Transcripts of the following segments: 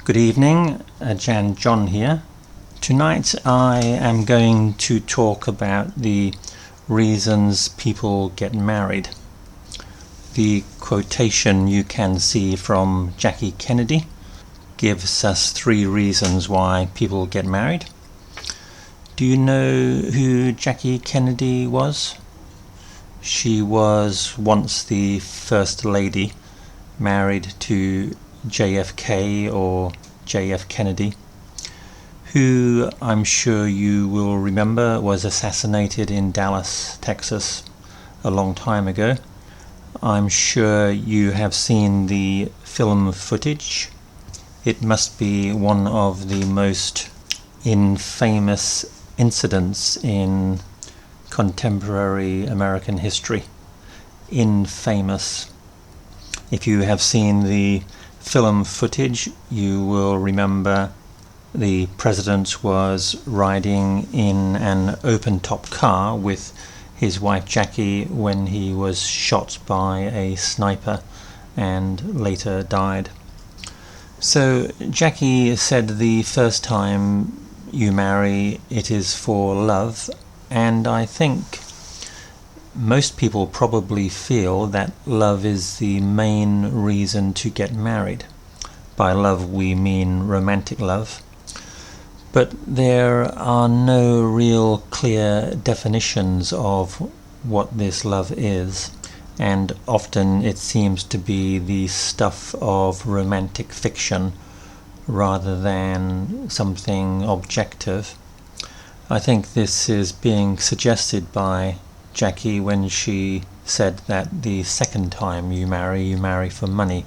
Good evening, Jan John here. Tonight I am going to talk about the reasons people get married. The quotation you can see from Jackie Kennedy gives us 3 reasons why people get married. Do you know who Jackie Kennedy was? She was once the First Lady, married to JFK or JF Kennedy, who I'm sure you will remember was assassinated in Dallas, Texas a long time ago. I'm sure you have seen the film footage. It must be one of the most infamous incidents in contemporary American history. Infamous. If you have seen the film footage, you will remember the president was riding in an open-top car with his wife Jackie when he was shot by a sniper and later died. So Jackie said the first time you marry, it is for love, and I think most people probably feel that love is the main reason to get married. By love we mean romantic love. But there are no real clear definitions of what this love is, and often it seems to be the stuff of romantic fiction rather than something objective. I think this is being suggested by Jackie when she said that the second time you marry for money,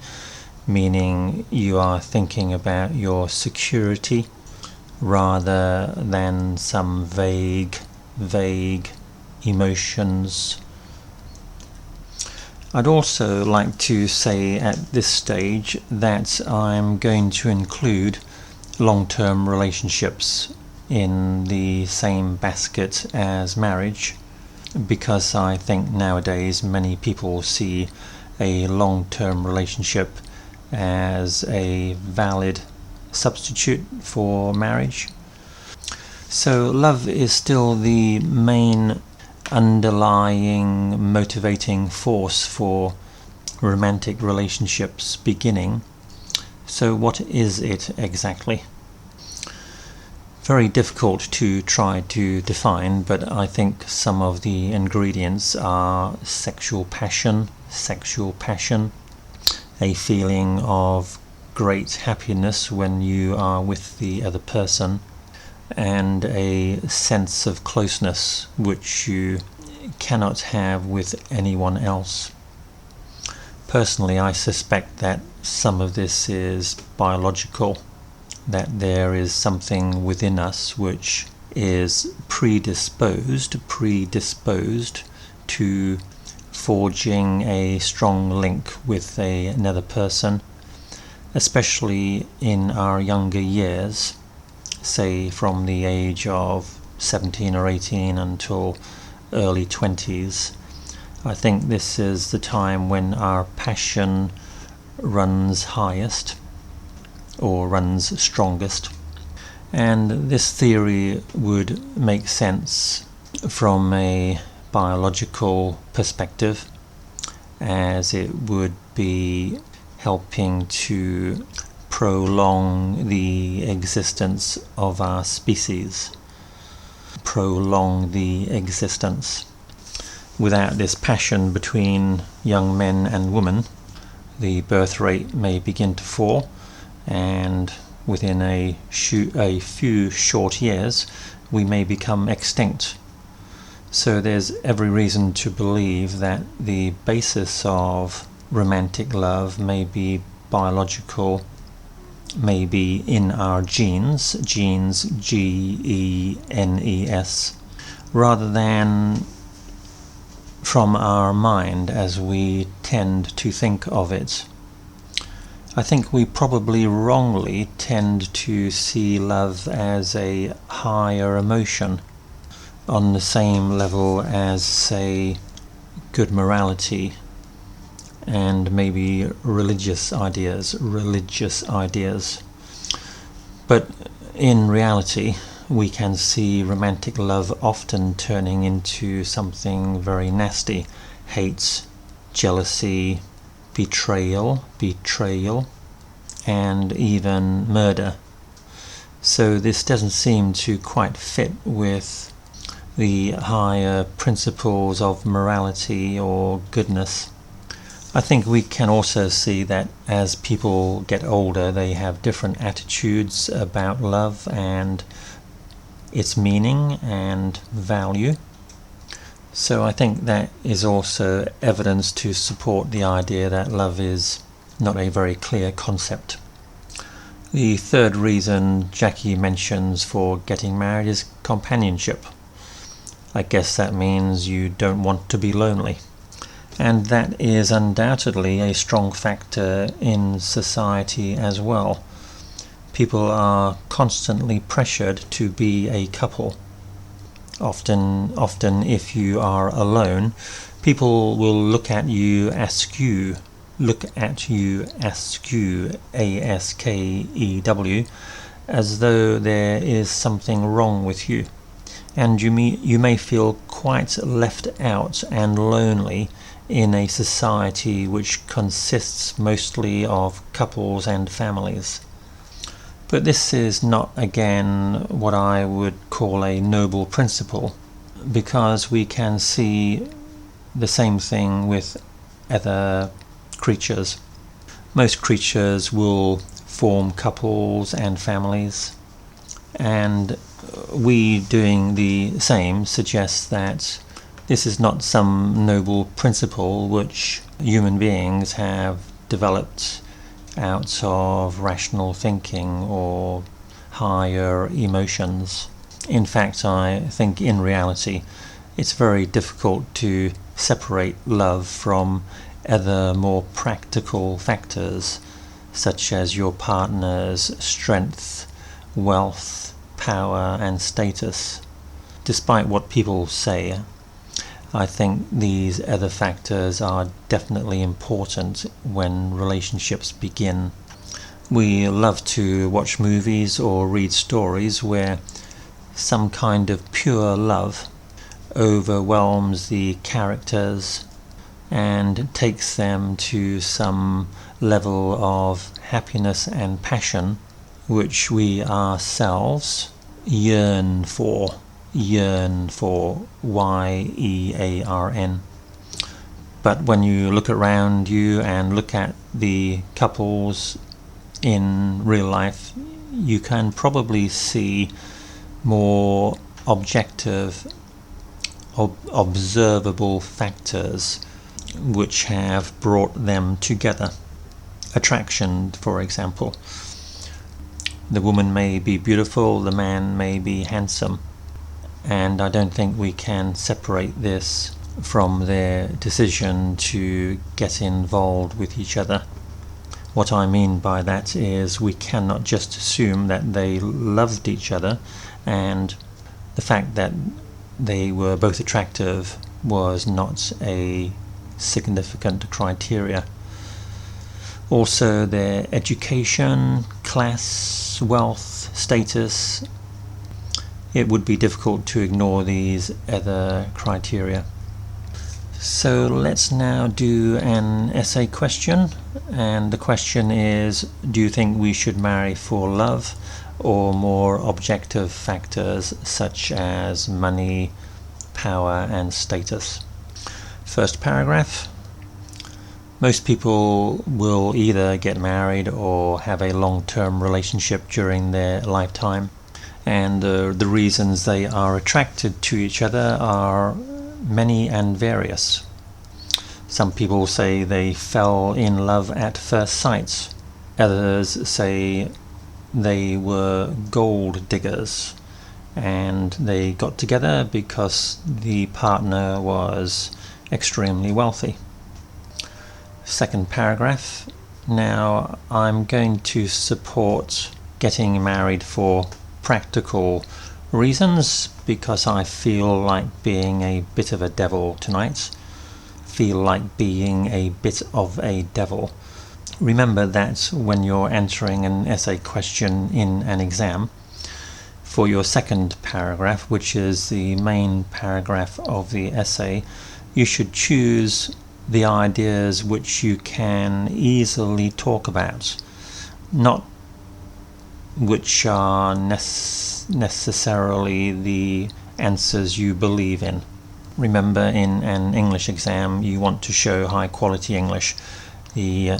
meaning you are thinking about your security rather than some vague emotions. I'd also like to say at this stage that I'm going to include long-term relationships in the same basket as marriage, because I think nowadays many people see a long-term relationship as a valid substitute for marriage. So love is still the main underlying motivating force for romantic relationships beginning. So what is it exactly? Very difficult to try to define, but I think some of the ingredients are sexual passion, a feeling of great happiness when you are with the other person, and a sense of closeness which you cannot have with anyone else. Personally, I suspect that some of this is biological, that there is something within us which is predisposed to forging a strong link with another person, especially in our younger years, say from the age of 17 or 18 until early 20s. I think this is the time when our passion runs highest or runs strongest, and this theory would make sense from a biological perspective, as it would be helping to prolong the existence of our species. Prolong the existence. Without this passion between young men and women, the birth rate may begin to fall, and within a few short years we may become extinct. So there's every reason to believe that the basis of romantic love may be biological, may be in our genes, Genes, rather than from our mind as we tend to think of it. I think we probably wrongly tend to see love as a higher emotion, on the same level as, say, good morality and maybe religious ideas. But in reality, we can see romantic love often turning into something very nasty: hate, jealousy, betrayal, and even murder. So this doesn't seem to quite fit with the higher principles of morality or goodness. I think we can also see that as people get older, they have different attitudes about love and its meaning and value. So I think that is also evidence to support the idea that love is not a very clear concept. The third reason Jackie mentions for getting married is companionship. I guess that means you don't want to be lonely. And that is undoubtedly a strong factor in society as well. People are constantly pressured to be a couple. Often if you are alone, people will look at you askew, A-S-K-E-W, as though there is something wrong with you. And you may feel quite left out and lonely in a society which consists mostly of couples and families. But this is not, again, what I would call a noble principle, because we can see the same thing with other creatures. Most creatures will form couples and families, and we doing the same suggests that this is not some noble principle which human beings have developed out of rational thinking or higher emotions. In fact, I think in reality it's very difficult to separate love from other more practical factors, such as your partner's strength, wealth, power and status. Despite what people say, I think these other factors are definitely important when relationships begin. We love to watch movies or read stories where some kind of pure love overwhelms the characters and takes them to some level of happiness and passion which we ourselves yearn for, Y-E-A-R-N. But when you look around you and look at the couples in real life, you can probably see more objective, observable factors which have brought them together. Attraction, for example. The woman may be beautiful, the man may be handsome, and I don't think we can separate this from their decision to get involved with each other. What I mean by that is we cannot just assume that they loved each other and the fact that they were both attractive was not a significant criteria. Also, their education, class, wealth, status. It would be difficult to ignore these other criteria. So let's now do an essay question, and the question is, do you think we should marry for love or more objective factors such as money, power and status? First paragraph. Most people will either get married or have a long-term relationship during their lifetime, and the reasons they are attracted to each other are many and various. Some people say they fell in love at first sight. Others say they were gold diggers and they got together because the partner was extremely wealthy. Second paragraph. Now, I'm going to support getting married for practical reasons because I feel like being a bit of a devil tonight. Remember that when you're answering an essay question in an exam, for your second paragraph, which is the main paragraph of the essay, you should choose the ideas which you can easily talk about, not which are necessarily the answers you believe in. Remember, in an English exam, you want to show high quality English. The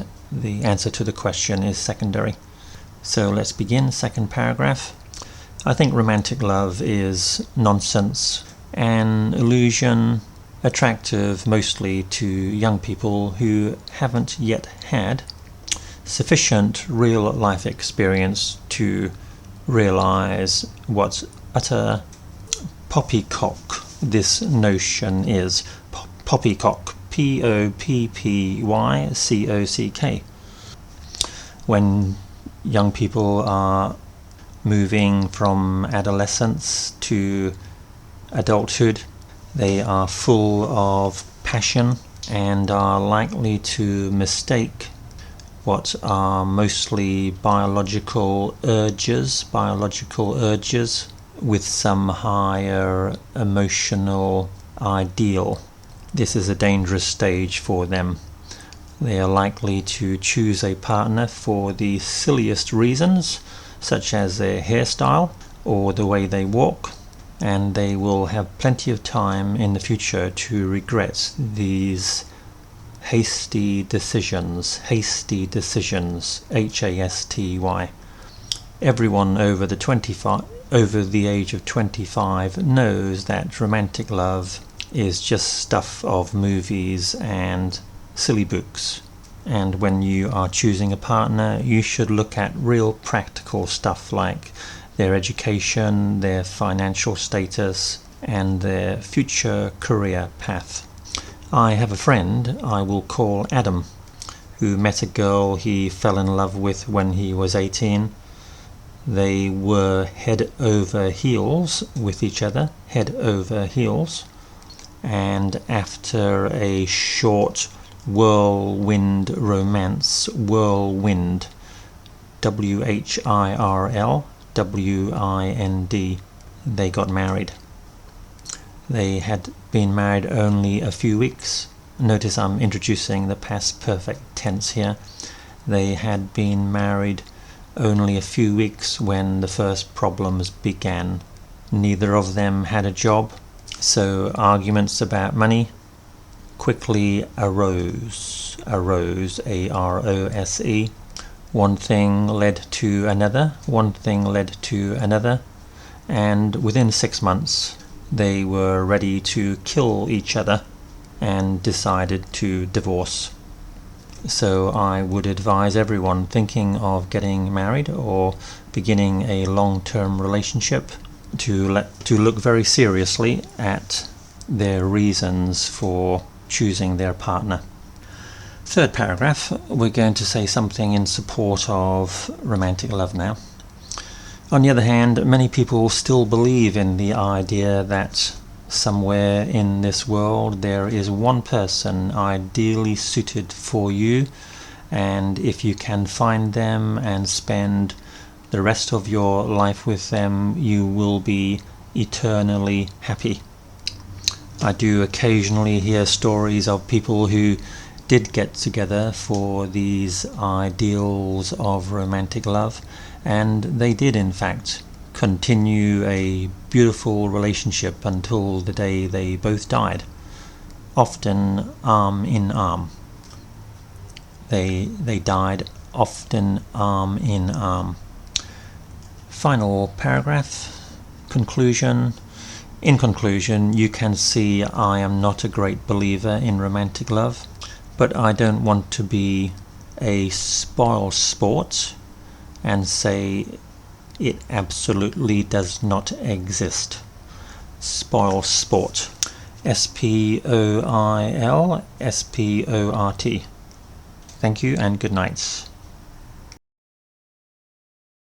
answer to the question is secondary. So let's begin. Second paragraph. I think romantic love is nonsense, an illusion attractive mostly to young people who haven't yet had sufficient real life experience to realize what utter poppycock this notion is. Poppycock, Poppycock. When young people are moving from adolescence to adulthood, they are full of passion and are likely to mistake what are mostly biological urges with some higher emotional ideal. This is a dangerous stage for them. They are likely to choose a partner for the silliest reasons, such as their hairstyle or the way they walk, and they will have plenty of time in the future to regret these hasty decisions, hasty. Everyone over the age of 25 knows that romantic love is just stuff of movies and silly books. And when you are choosing a partner, you should look at real practical stuff like their education, their financial status, and their future career path. I have a friend I will call Adam, who met a girl he fell in love with when he was 18. They were head over heels with each other, head over heels, and after a short whirlwind romance, whirlwind, WHIRLWIND, they got married. They had been married only a few weeks. Notice I'm introducing the past perfect tense here. They had been married only a few weeks when the first problems began. Neither of them had a job, so arguments about money quickly arose, A-R-O-S-E. One thing led to another, and within 6 months they were ready to kill each other and decided to divorce. So I would advise everyone thinking of getting married or beginning a long-term relationship to look very seriously at their reasons for choosing their partner. Third paragraph, we're going to say something in support of romantic love now. On the other hand, many people still believe in the idea that somewhere in this world there is one person ideally suited for you, and if you can find them and spend the rest of your life with them, you will be eternally happy. I do occasionally hear stories of people who did get together for these ideals of romantic love, and they did in fact continue a beautiful relationship until the day they both died, often arm in arm. They died often arm in arm. Final paragraph, conclusion. In conclusion, you can see I am not a great believer in romantic love, but I don't want to be a spoil sport and say it absolutely does not exist. Spoil sport. SPOIL SPORT. Thank you and good night.